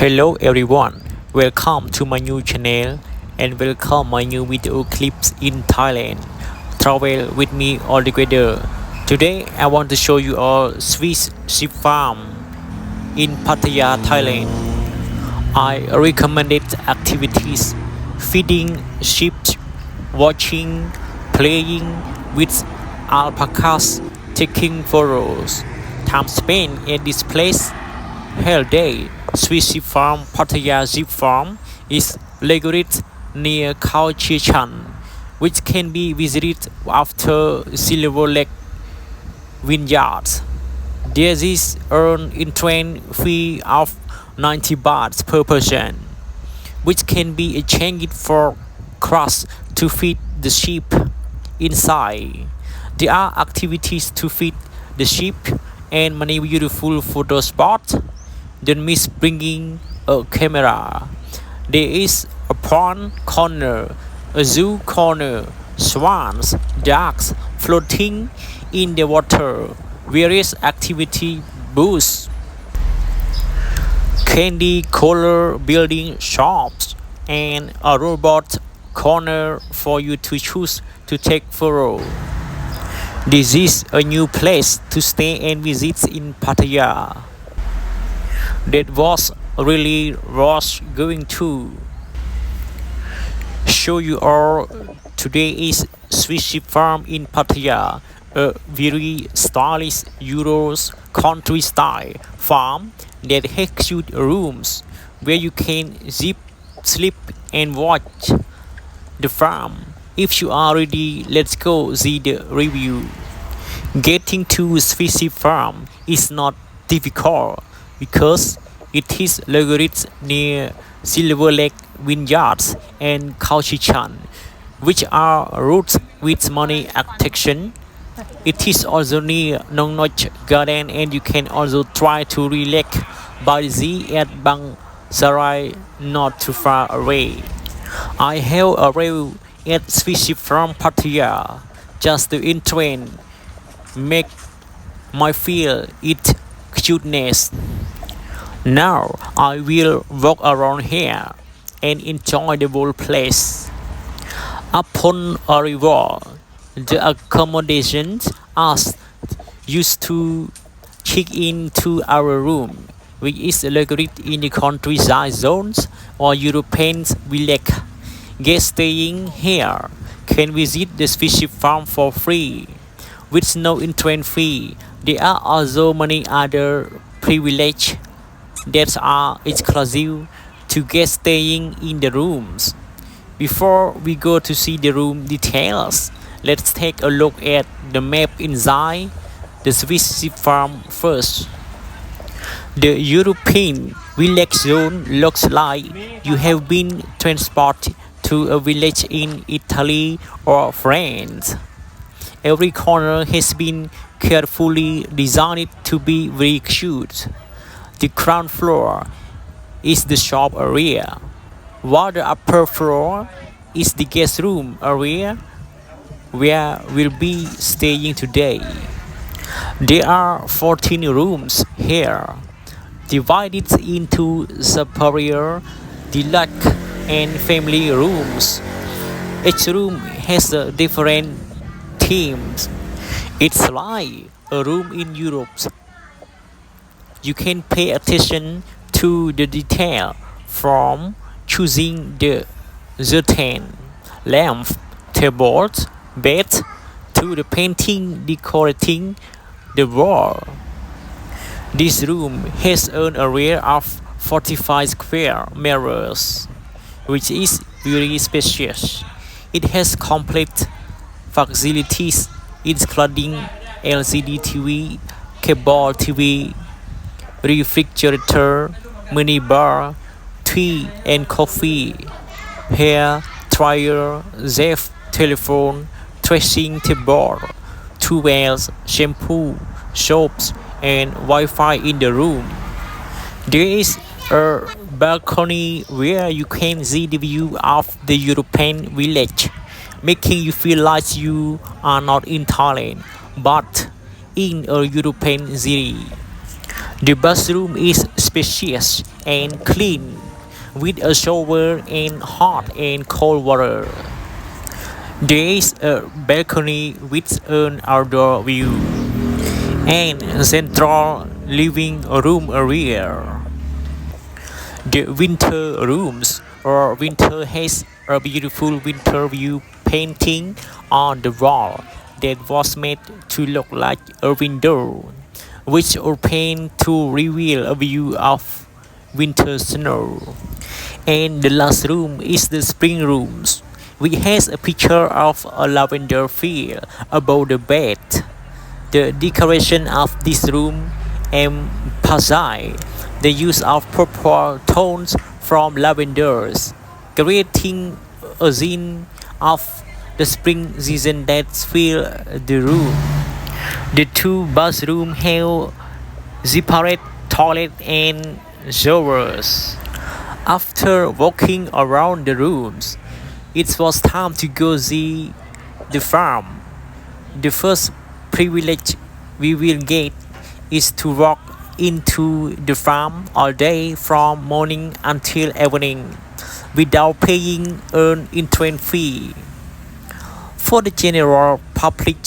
Hello everyone, welcome to my new channel and welcome my new video clips in Thailand. Travel with me all together. Today I want to show you a Swiss sheep farm in Pattaya, Thailand. I recommended activities feeding sheep, watching, playing with alpacas, taking photos. Time spent at this place Hell Day Swiss Sheep Farm Pattaya Sheep Farm is located near Khao Chee Chan, which can be visited after Silver Lake Vineyard. There is an entrance fee of 90 baht per person, which can be exchanged for grass to feed the sheep inside. There are activities to feed the sheep and many beautiful photo spots. Don't miss bringing a camera. There is a pond corner, a zoo corner, swans, ducks floating in the water, various activity booths, candy color building shops, and a robot corner for you to choose to take photo. This is a new place to stay and visit in Pattaya. That was really rush going to show you all. Today is Swiss Sheep Farm in Pattaya, a very stylish Euros country style farm that has cute rooms where you can sleep and watch the farm. If you are ready, let's go see the review. Getting to Swiss Sheep Farm is not difficult because it is located near Silver Lake Vineyards and Khao Chee Chan, which are routes with many attraction. It is also near Nong Noch Garden, and you can also try to relax by the sea at Bang Sarai, not too far away. I have arrived at Swiss Sheep Farm Pattaya. Just the entrance make my feel its cuteness. Now I will walk around here and enjoy the whole place. Upon arrival, the accommodations asked used to check in to our room, which is located in the countryside zones or European village. Guests staying here can visit the Swiss Sheep Farm for free, with no entrance fee. There are also many other privileges that are exclusive to guests staying in the rooms. Before we go to see the room details, let's take a look at the map inside the Swiss Sheep Farm first. The European village zone looks like you have been transported to a village in Italy or France. Every corner has been carefully designed to be very cute. The ground floor is the shop area, while the upper floor is the guest room area where we'll be staying today. There are 14 rooms here, divided into superior, deluxe, and family rooms. Each room has a different themes. It's like a room in Europe. You can pay attention to the detail from choosing the curtain, lamp, tables, bed, to the painting decorating the wall. This room has an area of 45 square meters, which is very spacious. It has complete facilities including LCD TV, cable TV, refrigerator, mini bar, tea and coffee, hair dryer, Zef telephone, dressing table, towels, shampoo, soaps, and Wi-Fi in the room. There is a balcony where you can see the view of the European village, making you feel like you are not in Thailand, but in a European city. The bathroom is spacious and clean, with a shower and hot and cold water. There is a balcony with an outdoor view and central living room area. The winter rooms or winter has a beautiful winter view painting on the wall that was made to look like a window, which opened to reveal a view of winter snow. And the last room is the spring rooms, which has a picture of a lavender field above the bed. The decoration of this room emphasizes the use of purple tones from lavenders, creating a scene of the spring season that fills the room. The two bathrooms have separate toilet and showers. After walking around the rooms, it was time to go see the farm. The first privilege we will get is to walk into the farm all day from morning until evening without paying an entrance fee. For the general public,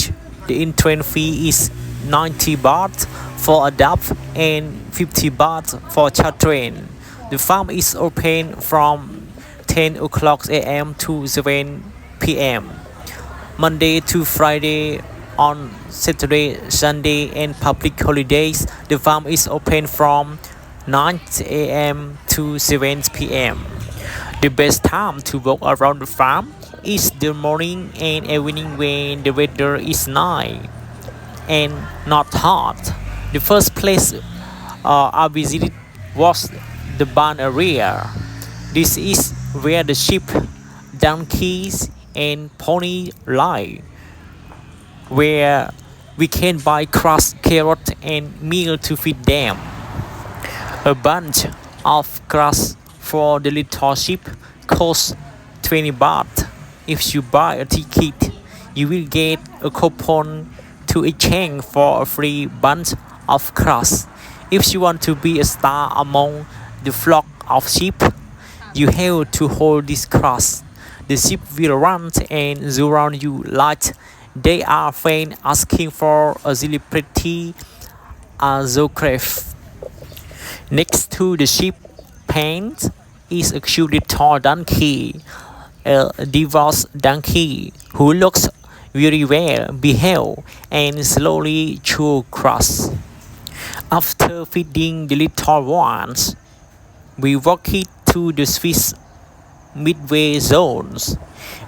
the entrance fee is 90 baht for adults and 50 baht for children. The farm is open from 10 o'clock a.m. to 7 p.m. Monday to Friday. On Saturday, Sunday, and public holidays, the farm is open from 9 a.m. to 7 p.m. The best time to walk around the farm is the morning and evening when the weather is nice and not hot. The first place I visited was the barn area. This is where the sheep, donkeys, and pony lie, where we can buy crushed carrot and meal to feed them. A bunch of grass for the little sheep costs 20 baht. If you buy a ticket, you will get a coupon to exchange for a free bunch of grass. If you want to be a star among the flock of sheep, you have to hold this grass. The sheep will run and surround you like they are fans asking for a celebrity autograph. Next to the sheep pen is a cute little donkey, a divorced donkey who looks very well behaved and slowly chews grass. After feeding the little ones, we walk it to the Swiss midway zones,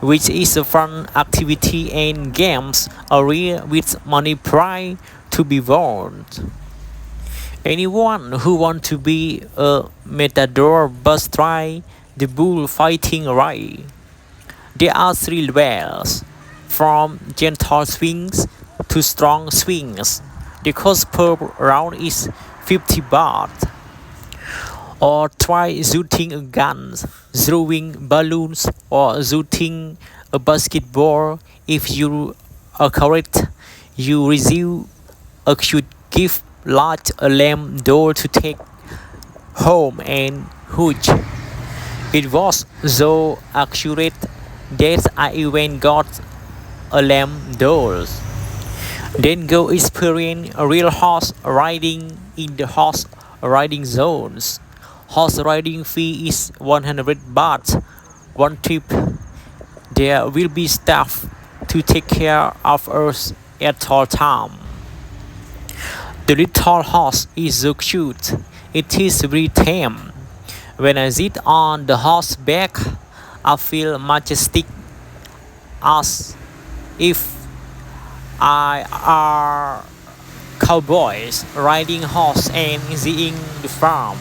which is a fun activity and games area with money prize to be won. Anyone who wants to be a matador must try the bullfighting ride. There are three levels, from gentle swings to strong swings. The cost per round is 50 baht. Or try shooting a gun, throwing balloons, or shooting a basketball. If you are correct, you receive a cute gift like a lamb doll to take home and huge. It was so accurate that I even got a lamb doll. Then go experience a real horse riding in the horse riding zones. Horse riding fee is 100 baht one trip. There will be staff to take care of us at all time. The little horse is so cute. It is very tame. When I sit on the horse's back, I feel majestic, as if I are cowboys riding horse and seeing the farm.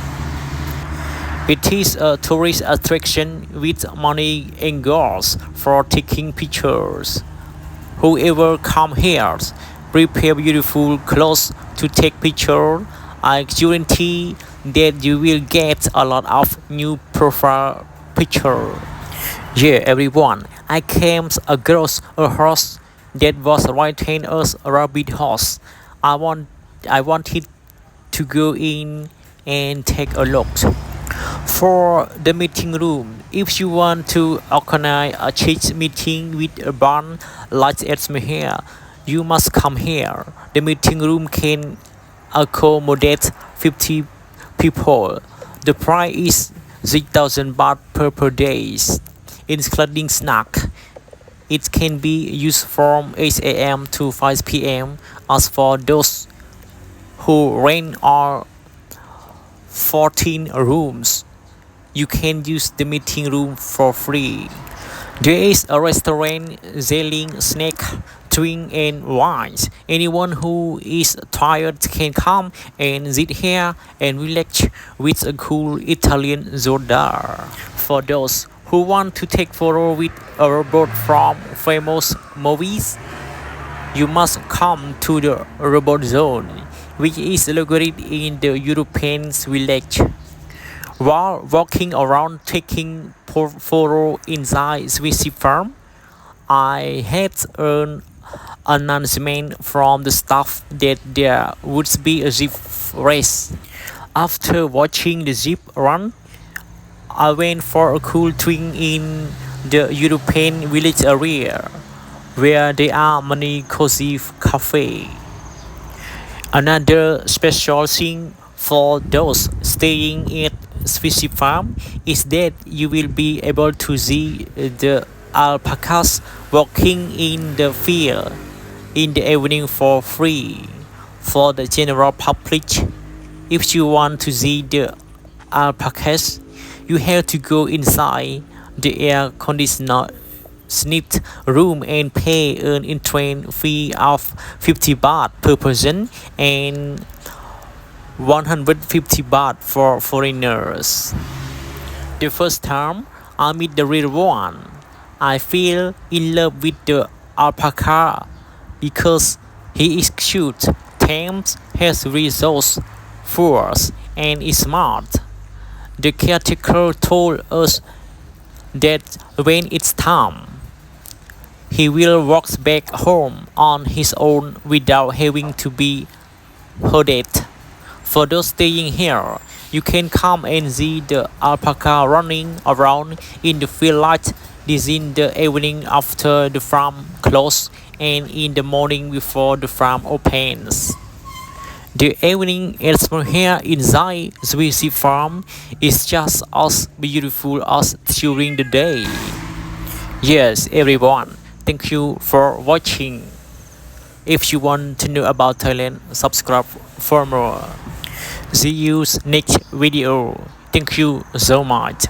It is a tourist attraction with many angles for taking pictures. Whoever come here, prepare beautiful clothes to take picture. I guarantee that you will get a lot of new profile picture. Yeah, everyone, I came across a horse that was riding as a rabbit horse. I want, I wanted to go in and take a look. For the meeting room, if you want to organize a church meeting with a band like at here, you must come here. The meeting room can accommodate 50 people. The price is 6,000 baht per day, including snack. It can be used from 8 a.m. to 5 p.m. As for those who rent are 14 rooms, you can use the meeting room for free. There is a restaurant selling snack, drink and wines. Anyone who is tired can come and sit here and relax with a cool Italian soda. For those who want to take photo with a robot from famous movies, you must come to the robot zone, which is located in the European village. While walking around taking photo inside Swiss farm, I had an announcement from the staff that there would be a jeep race. After watching the jeep run, I went for a cool drink in the European village area, where there are many cozy cafes. Another special thing for those staying at Swiss farm is that you will be able to see the alpacas walking in the field in the evening for free. For the general public, if you want to see the alpacas, you have to go inside the air conditioned snipped room and pay an entrance fee of 50 baht per person and 150 baht for foreigners. The first time I meet the real one, I feel in love with the alpaca because he is cute, tame, has resource, force, and is smart. The caretaker told us that when it's time, he will walk back home on his own without having to be herded. For those staying here, you can come and see the alpaca running around in the field light. This in the evening after the farm closes and in the morning before the farm opens. The evening atmosphere inside Swiss farm is just as beautiful as during the day. Yes, everyone, thank you for watching. If you want to know about Thailand, subscribe for more. See you next video. Thank you so much.